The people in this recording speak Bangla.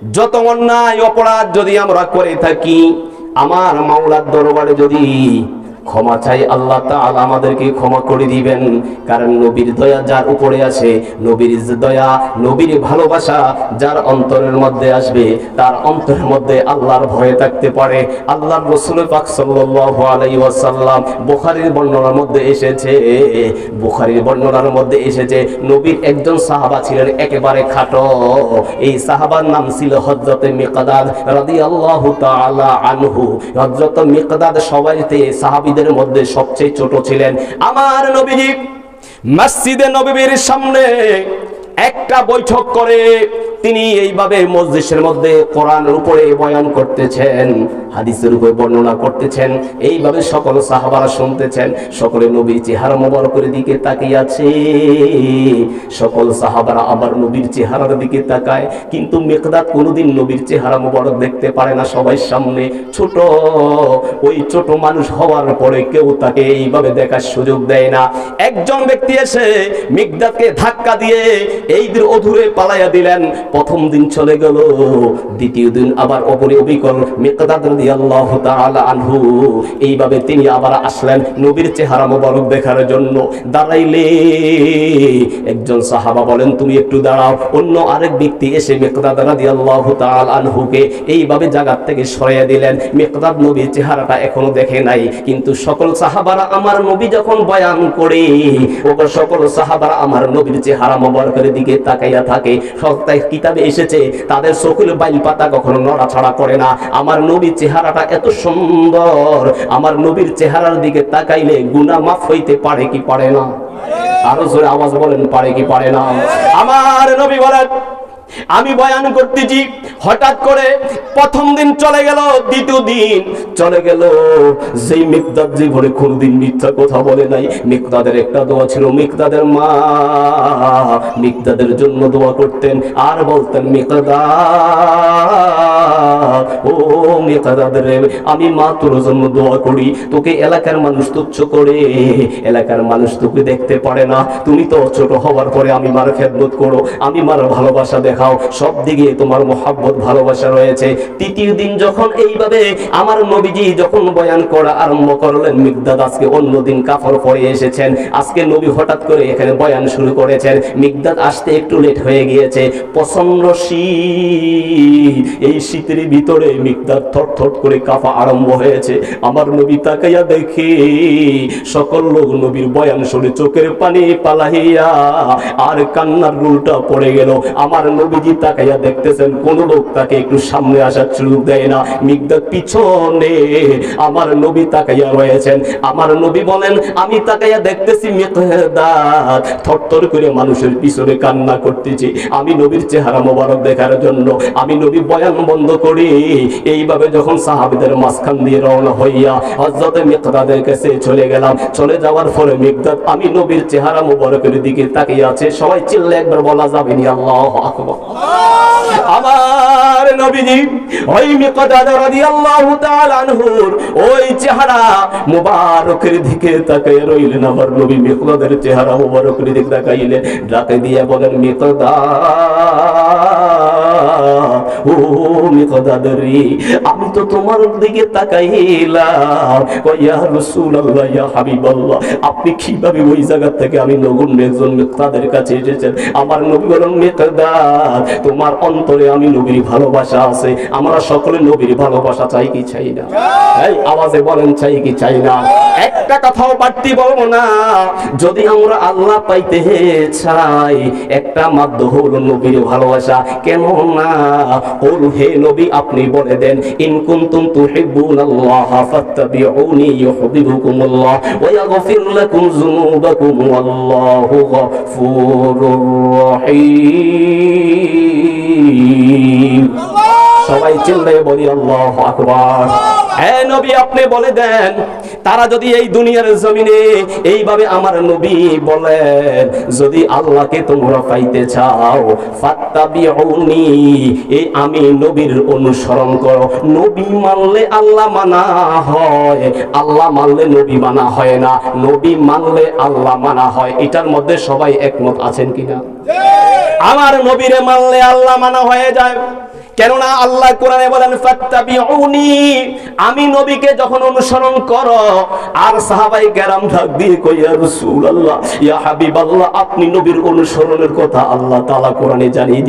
যত অন্যায় অপরাধ যদি আমরা করে থাকি, আমার মাওলার দরবারে যদি ক্ষমা চাই, আল্লাহ তাআলা আমাদেরকে ক্ষমা করে দিবেন। কারণ নবীর দয়া যার উপরে আছে, নবীর দয়া, নবীর ভালোবাসা যার অন্তরের মধ্যে আসবে, তার অন্তরের মধ্যে আল্লাহর ভয় থাকতে পারে। আল্লাহর রাসূল পাক সাল্লাল্লাহু আলাইহি ওয়াসাল্লাম বুখারীর বর্ণনার মধ্যে এসেছে, নবীর একজন সাহাবা ছিলেন একেবারে খাটো। এই সাহাবার নাম ছিল হযরত মিকদাদ রাদিয়াল্লাহু তাআলা আনহু। হযরত মিকদাদ সবাইতে সাহাবীদের মধ্যে সবচেয়ে ছোট ছিলেন। আমার নবীজি মসজিদে নববীর সামনে একটা বৈঠক করে তিনি এইভাবে মজলিসের মধ্যে কোরআনের উপরে বয়ান করতেছেন, হাদিসের উপরে বর্ণনা করতেছেন। এইভাবে সকল সাহাবারা শুনতেছেন। সকলে নবীর চেহারা মোবারকের দিকে তাকিয়ে আছে। সকল সাহাবারা আবার নবীর চেহারার দিকে তাকায়, কিন্তু মিকদাদ কোনোদিন নবীর চেহারা মোবারক দেখতে পারে না। সবাই সামনে ছোট, ওই ছোট মানুষ হওয়ার পরে কেউ তাকে এইভাবে দেখার সুযোগ দেয় না। একজন ব্যক্তি এসে মিকদাদকে ধাক্কা দিয়ে এই অধুরে পালাইয়া দিলেন। প্রথম দিন চলে গেল, দ্বিতীয় দিন আবার অপরে অবিকল মিকদাদ রাদিয়াল্লাহু তাআলা আনহু এইভাবে তিনি আবার আসলেন নবীর চেহারা মোবারক দেখার জন্য। দাঁড়াইলে একজন সাহাবা বলেন, তুমি একটু দাঁড়াও। অন্য আরেক ব্যক্তি এসে মিকদাদ রাদিয়াল্লাহু তাআলা আনহুকে এইভাবে জায়গা থেকে সরিয়ে দিলেন। মিকদাদ নবীর চেহারাটা এখনো দেখে নাই, কিন্তু সকল সাহাবারা আমার নবী যখন বয়ান করে, ওপর সকল সাহাবারা আমার নবীর চেহারা মোবারকের দিকে তাকাইয়া থাকে। সত্যায় কিতাবে এসেছে তাদের চোখের বাইল পাতা কখনো নড়াছড়া করে না। আমার নবীর চেহারাটা এত সুন্দর, আমার নবীর চেহারার দিকে তাকাইলে গুনাহ মাফ হইতে পারে কি পারে না? আরো জোরে আওয়াজ বলেন, পারে কি পারে না? আমার নবী বলেন, আমি বয়ান করতেছি, হঠাৎ করে প্রথম দিন চলে গেল, দ্বিতীয় দিন চলে গেল। যেই মিকদাদ জীবনে কোনদিন মিথ্যা কথা বলে নাই, মিকদাদের একটা দোয়া ছিল, মিকদাদের মা মিকদাদের জন্য দোয়া করতেন আর বলতেন, মিকদাদ, ও মিকদাদ রে, আমি মা তোর জন্য দোয়া করি, তোকে এলাকার মানুষ তুচ্ছ করে, এলাকার মানুষ তোকে দেখতে পারে না, তুমি তো ছোট হওয়ার পরে আমি মার খেদমত করো, আমি মার ভালোবাসা দেখাও, সব দিকে তোমার মোহাব্বত ভালোবাসা রয়েছে। তৃতীয় দিন যখন এইভাবে আমার নবীজি যখন বয়ান করা আরম্ভ করলেন, মিকদাদ আজকে অন্যদিন কাফর পরে এসেছেন, আজকে নবী হঠাৎ করে এখানে বয়ান শুরু করেছেন। মিকদাদ আসতে একটু লেট হয়ে গিয়েছে, প্রচন্ড শীত, এই শীতের ভিতরে মিকদাদ থরথর করে কাঁপা আরম্ভ হয়েছে। আমার নবী তাকাইয়া দেখে সকল লোক নবীর বয়ান শুনে চোখের পানি পালাইয়া আর কান্নার রুলটা পড়ে গেল। আমার নবীজি তাকাইয়া দেখতেছেন, কোন লোক তাকে একটু সামনে আসার সুযোগ দেয় না। মিকদাদ পিছনে, আমার নবী তাকাইয়া রয়েছেন। আমার নবী বলেন, আমি তাকাইয়া দেখতেছি মিকদাদ থরথর করে মানুষের পিছনে কান্না করতেছি। আমি নবীর চেহারা মোবারক দেখার জন্য আমি নবী বয়ান বন্ধ করি। এইভাবে যখন সাহাবীদের মাঝখান দিয়ে রওনা হইয়া হযরত মিকদাদের কাছে চলে গেলাম, চলে যাওয়ার পরে মিকদাদ আমি নবীর চেহারা মোবারকের দিকে তাকিয়ে আছে। সবাই চিল্লে একবার বলা যাবে নি আল্লাহু আকবার। আমার নবীজি ওই মিকদাদ রাদিয়াল্লাহু তাআলা আনহুর ওই চেহারা মোবারকের দিকে তাকিয়ে রইলেন। আমার নবী মিকদাদের চেহারা মোবারকের দিকে তাকাইলে ডাকে দিয়ে বলেন, মিকদাদ, ও মিকদাদ রে, আমি তো তোমার দিকে তাকাইলাম, ইয়া রাসূলুল্লাহ, ইয়া হাবিবাল্লাহ, আপনি কিভাবে ওই জায়গা থেকে আমি নগণ্য একজন মিকদাদের কাছে এসেছেন? আমার নবী বলেন, মিকদাদ, তোমার অন্তরে আমি নবীর ভালোবাসা আছে। আমরা সকলে নবীর ভালোবাসা চাই কি চাই না? এই আওয়াজে বলেন, চাই কি চাই না? একটা কথাও বাড়তি বলবো না। যদি আমরা আল্লাহ পাইতে চাই, একটা মাধ্যম হলো নবীর ভালোবাসা। কেন না হল, হে নবী আপনি বলে দেন, ইন কুনতুম তুহিব্বুনাল্লাহ ফাত্তাবিউনি ইউহিব্বুকুমুল্লাহ ওয়া ইয়াগফির লাকুম যুনুবাকুম ওয়াল্লাহু গফুরুর রহিম। সবাই চিল্লায়ে বলি আল্লাহু আকবার। হে নবী আপনি বলে দেন, তারা যদি এই দুনিয়ার জমিনে এইভাবে আমার নবী বলেন, যদি আল্লাহকে তোমরা পাইতে চাও, ফাত্তাবিউনি, এই আমি নবীর অনুসরণ করো। নবী মানলে আল্লাহ মানা হয়, আল্লাহ মানলে নবী মানা হয় না, নবী মানলে আল্লাহ মানা হয়। এটার মধ্যে সবাই একমত আছেন কিনা? আমার নবীরে মানলে আল্লাহ মানা হয়ে যায়। কেননা আল্লাহ কোরআনে বলেন ফাত্তাবিউনি, আমি নবীকে যখন অনুসরণ করো। আর সাহাবায়ে কেরাম ডাক দিয়ে কই ইয়া রাসূলুল্লাহ, ইয়া হাবিবাল্লাহ, আপনি নবীর অনুসরণের কথা আল্লাহ তাআলা কোরআনে জানিয়ে